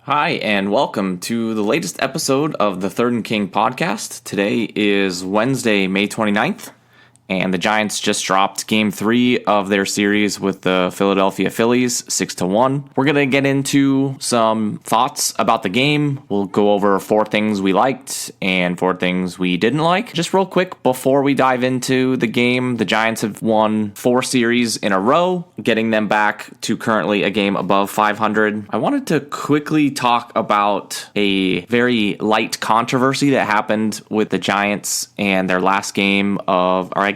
Hi, and welcome to the latest episode of the Third and King podcast. Today is Wednesday, May 29th, and the Giants just dropped Game 3 of their series with the Philadelphia Phillies, 6-1. We're going to get into some thoughts about the game. We'll go over 4 things we liked and 4 things we didn't like. Just real quick, before we dive into the game, the Giants have won 4 series in a row, getting them back to currently a game above 500. I wanted to quickly talk about a very light controversy that happened with the Giants and their last game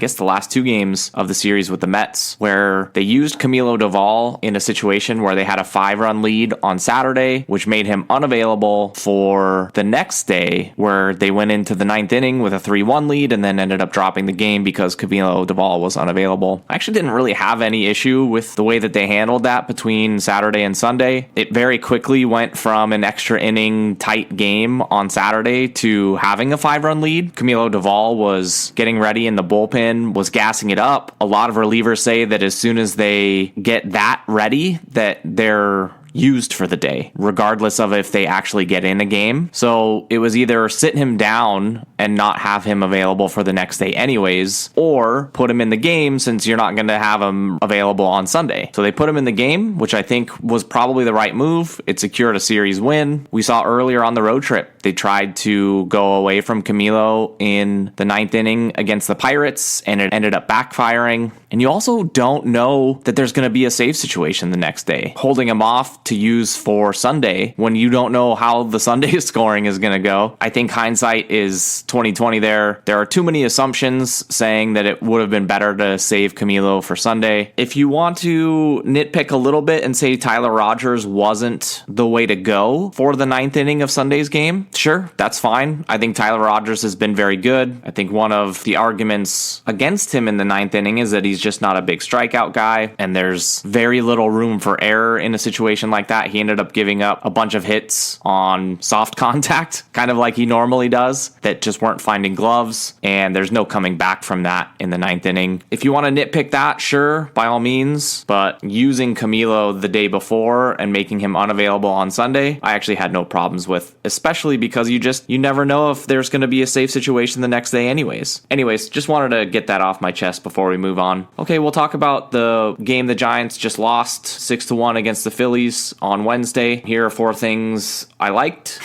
the last 2 games of the series with the Mets, where they used Camilo Doval in a situation where they had a 5-run lead on Saturday, which made him unavailable for the next day, where they went into the 9th inning with a 3-1 lead and then ended up dropping the game because Camilo Doval was unavailable. I actually didn't really have any issue with the way that they handled that between Saturday and Sunday. It very quickly went from an extra inning tight game on Saturday to having a 5-run lead. Camilo Doval was getting ready in the bullpen, was gassing it up. A lot of relievers say that as soon as they get that ready, that they're used for the day, regardless of if they actually get in a game. So it was either sit him down and not have him available for the next day anyways, or put him in the game since you're not going to have him available on Sunday. So they put him in the game, which I think was probably the right move. It secured a series win. We saw earlier on the road trip, they tried to go away from Camilo in the 9th inning against the Pirates, and it ended up backfiring. And you also don't know that there's going to be a save situation the next day. Holding him off to use for Sunday when you don't know how the Sunday scoring is going to go. I think hindsight is 2020 there. There are too many assumptions saying that it would have been better to save Camilo for Sunday. If you want to nitpick a little bit and say Tyler Rogers wasn't the way to go for the 9th inning of Sunday's game, sure, that's fine. I think Tyler Rogers has been very good. I think one of the arguments against him in the 9th inning is that he's just not a big strikeout guy, and there's very little room for error in a situation like that. He ended up giving up a bunch of hits on soft contact, kind of like he normally does, that just weren't finding gloves, and there's no coming back from that in the 9th inning. If you want to nitpick that, sure, by all means, but using Camilo the day before and making him unavailable on Sunday, I actually had no problems with, especially because you never know if there's going to be a safe situation the next day anyways. Just wanted to get that off my chest before we move on. Okay, we'll talk about the game the Giants just lost 6-1 against the Phillies on Wednesday. Here are 4 things I liked.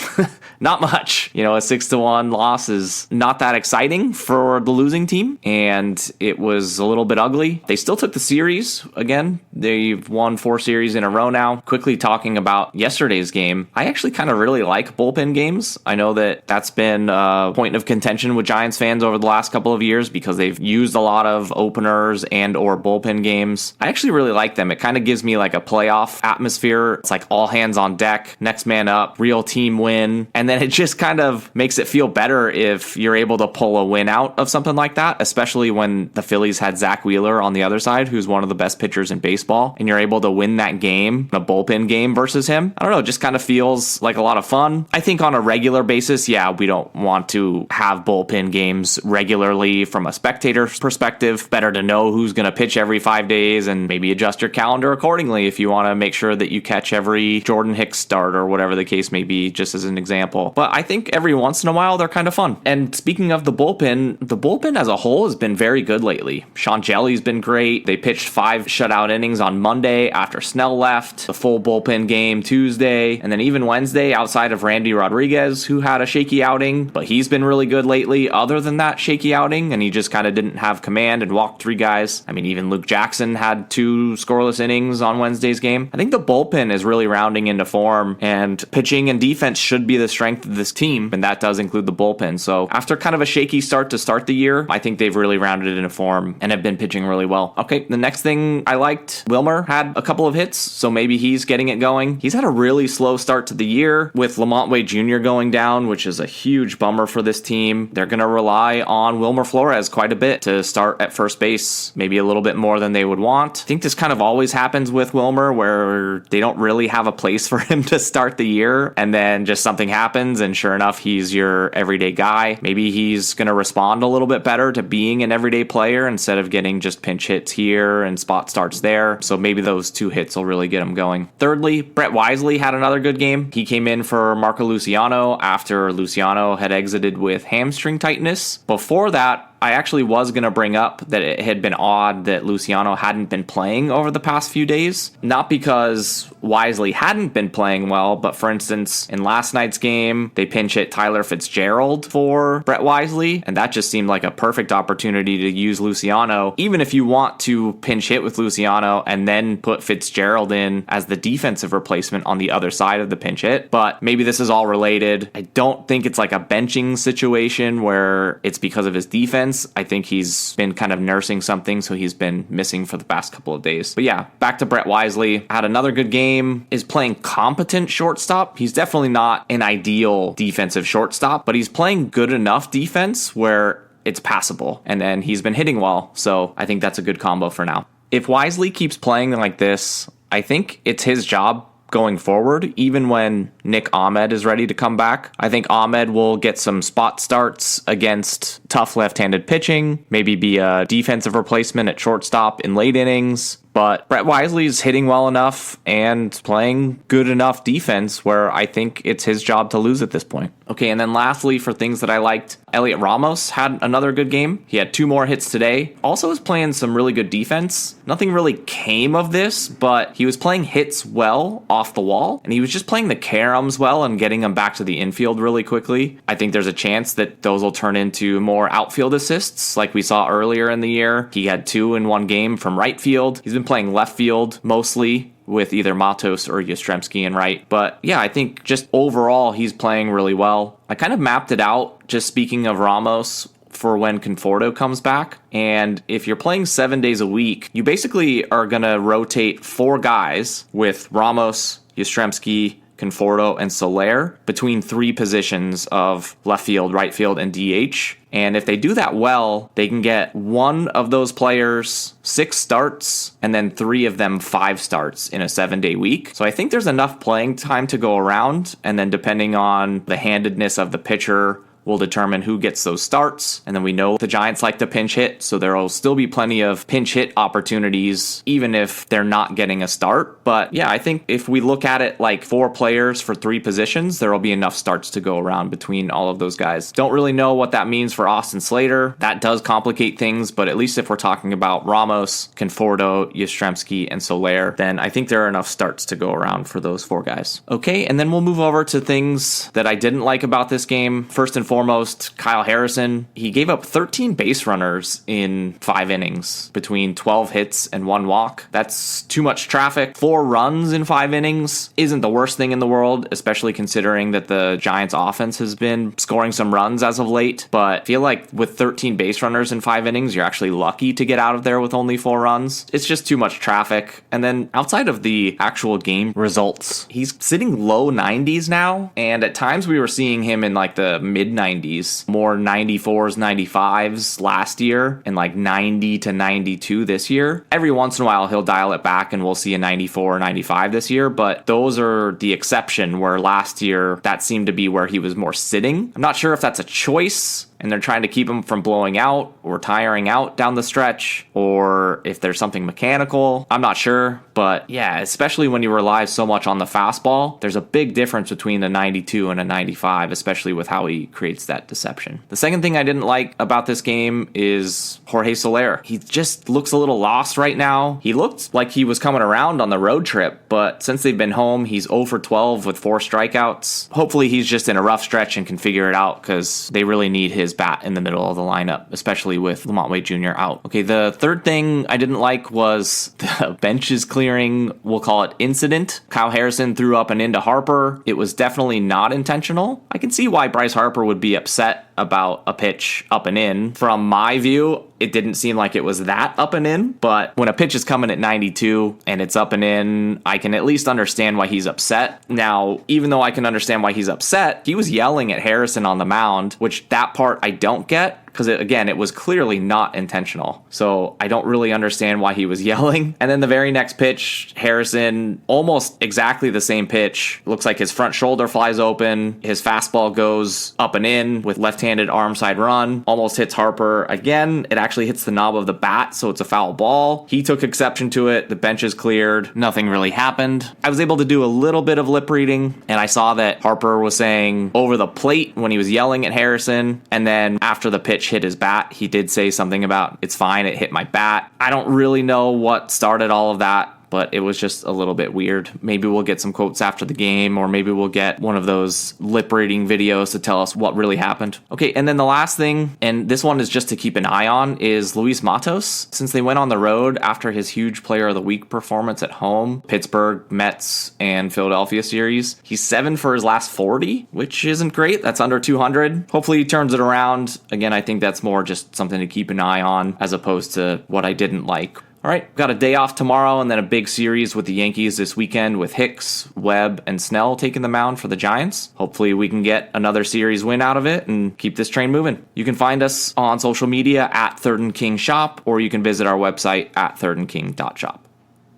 Not much. A 6-1 loss is not that exciting for the losing team, and it was a little bit ugly. They still took the series. Again, they've won 4 series in a row now. Quickly talking about yesterday's game, I actually kind of really like bullpen games. I know that that's been a point of contention with Giants fans over the last couple of years because they've used a lot of openers and or bullpen games. I actually really like them. It kind of gives me like a playoff atmosphere. It's like all hands on deck, next man up, real team win. And then it just kind of makes it feel better if you're able to pull a win out of something like that, especially when the Phillies had Zach Wheeler on the other side, who's one of the best pitchers in baseball, and you're able to win that game, a bullpen game versus him. I don't know, it just kind of feels like a lot of fun. I think on a regular basis, we don't want to have bullpen games regularly from a spectator's perspective. Better to know who's going to pitch every 5 days and maybe adjust your calendar accordingly if you want to make sure that you catch every Jordan Hicks start or whatever the case may be, just as an example. But I think every once in a while they're kind of fun. And speaking of the bullpen as a whole has been very good lately. Sean Jelly's been great. They pitched 5 shutout innings on Monday after Snell left, the full bullpen game Tuesday, and then even Wednesday outside of Randy Rodriguez, who had a shaky outing, but he's been really good lately other than that shaky outing, and he just kind of didn't have command and walked 3 guys. I mean, even Luke Jackson had 2 scoreless innings on Wednesday's game. I think the bullpen is really rounding into form, and pitching and defense should be the strength of this team, and that does include the bullpen. So after kind of a shaky start to start the year, I think they've really rounded it into form and have been pitching really well. Okay, the next thing I liked, Wilmer had a couple of hits, so maybe he's getting it going. He's had a really slow start to the year with Lamont Wade Jr. going down, which is a huge bummer for this team. They're going to rely on Wilmer Flores quite a bit to start at first base, maybe a little bit more than they would want. I think this kind of always happens with Wilmer, where they don't really have a place for him to start the year, and then just something happens happens and sure enough, he's your everyday guy. Maybe he's going to respond a little bit better to being an everyday player instead of getting just pinch hits here and spot starts there. So maybe those 2 hits will really get him going. Thirdly, Brett Wisely had another good game. He came in for Marco Luciano after Luciano had exited with hamstring tightness. Before that, I actually was going to bring up that it had been odd that Luciano hadn't been playing over the past few days. Not because Wisely hadn't been playing well, but for instance, in last night's game, they pinch hit Tyler Fitzgerald for Brett Wisely, and that just seemed like a perfect opportunity to use Luciano, even if you want to pinch hit with Luciano and then put Fitzgerald in as the defensive replacement on the other side of the pinch hit. But maybe this is all related. I don't think it's like a benching situation where it's because of his defense. I think he's been kind of nursing something, so he's been missing for the past couple of days. But yeah, back to Brett Wisely. Had another good game, is playing competent shortstop. He's definitely not an ideal defensive shortstop, but he's playing good enough defense where it's passable. And then he's been hitting well, so I think that's a good combo for now. If Wisely keeps playing like this, I think it's his job going forward, even when Nick Ahmed is ready to come back. I think Ahmed will get some spot starts against tough left-handed pitching, maybe be a defensive replacement at shortstop in late innings. But Brett Wisely's hitting well enough and playing good enough defense where I think it's his job to lose at this point. Okay, and then lastly, for things that I liked, Elliot Ramos had another good game. He had 2 more hits today. Also was playing some really good defense. Nothing really came of this, but he was playing hits well off the wall, and he was just playing the caroms well and getting them back to the infield really quickly. I think there's a chance that those will turn into more outfield assists like we saw earlier in the year. He had 2 in one game from right field. He's been playing left field mostly with either Matos or Yastrzemski in right. But yeah, I think just overall he's playing really well. I kind of mapped it out, just speaking of Ramos, for when Conforto comes back. And if you're playing 7 days a week, you basically are going to rotate 4 guys with Ramos, Yastrzemski, Conforto, and Soler between 3 positions of left field, right field, and DH. And if they do that well, they can get one of those players 6 starts and then 3 of them 5 starts in a 7-day week. So I think there's enough playing time to go around. And then depending on the handedness of the pitcher, will determine who gets those starts. And then we know the Giants like to pinch hit, so there will still be plenty of pinch hit opportunities, even if they're not getting a start. But yeah, I think if we look at it like 4 players for 3 positions, there will be enough starts to go around between all of those guys. Don't really know what that means for Austin Slater. That does complicate things, but at least if we're talking about Ramos, Conforto, Yastrzemski, and Soler, then I think there are enough starts to go around for those 4 guys. Okay, and then we'll move over to things that I didn't like about this game. First and foremost, Kyle Harrison. He gave up 13 base runners in 5 innings between 12 hits and 1 walk. That's too much traffic. 4 runs in 5 innings isn't the worst thing in the world, especially considering that the Giants offense has been scoring some runs as of late. But I feel like with 13 base runners in 5 innings, you're actually lucky to get out of there with only 4 runs. It's just too much traffic. And then outside of the actual game results, he's sitting low 90s now. And at times we were seeing him in like the mid 90s, more 94s, 95s last year, and like 90 to 92 this year. Every once in a while, he'll dial it back and we'll see a 94 or 95 this year, but those are the exception, where last year that seemed to be where he was more sitting. I'm not sure if that's a choice and they're trying to keep him from blowing out or tiring out down the stretch, or if there's something mechanical. I'm not sure, but yeah, especially when you rely so much on the fastball, there's a big difference between a 92 and a 95, especially with how he creates that deception. The second thing I didn't like about this game is Jorge Soler. He just looks a little lost right now. He looked like he was coming around on the road trip, but since they've been home, he's 0 for 12 with 4 strikeouts. Hopefully he's just in a rough stretch and can figure it out, because they really need his bat in the middle of the lineup, especially with Lamont Wade Jr. out. Okay, the third thing I didn't like was the benches clearing, we'll call it, incident. Kyle Harrison threw up and into Harper. It was definitely not intentional. I can see why Bryce Harper would be upset about a pitch up and in. From my view, it didn't seem like it was that up and in, but when a pitch is coming at 92 and it's up and in, I can at least understand why he's upset. Now, even though I can understand why he's upset, he was yelling at Harrison on the mound, which that part I don't get, because it was clearly not intentional. So I don't really understand why he was yelling. And then the very next pitch, Harrison, almost exactly the same pitch. Looks like his front shoulder flies open. His fastball goes up and in with left-handed arm side run. Almost hits Harper again. It actually hits the knob of the bat, so it's a foul ball. He took exception to it. The bench is cleared. Nothing really happened. I was able to do a little bit of lip reading, and I saw that Harper was saying over the plate when he was yelling at Harrison, and then after the pitch hit his bat, he did say something about, it's fine, it hit my bat. I don't really know what started all of that, but it was just a little bit weird. Maybe we'll get some quotes after the game, or maybe we'll get one of those lip reading videos to tell us what really happened. Okay, and then the last thing, and this one is just to keep an eye on, is Luis Matos. Since they went on the road after his huge Player of the Week performance at home, Pittsburgh, Mets, and Philadelphia series, he's 7 for his last 40, which isn't great. That's under 200. Hopefully he turns it around. Again, I think that's more just something to keep an eye on as opposed to what I didn't like. All right, got a day off tomorrow and then a big series with the Yankees this weekend with Hicks, Webb, and Snell taking the mound for the Giants. Hopefully we can get another series win out of it and keep this train moving. You can find us on social media at Third and King Shop, or you can visit our website at thirdandking.shop.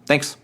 Thanks.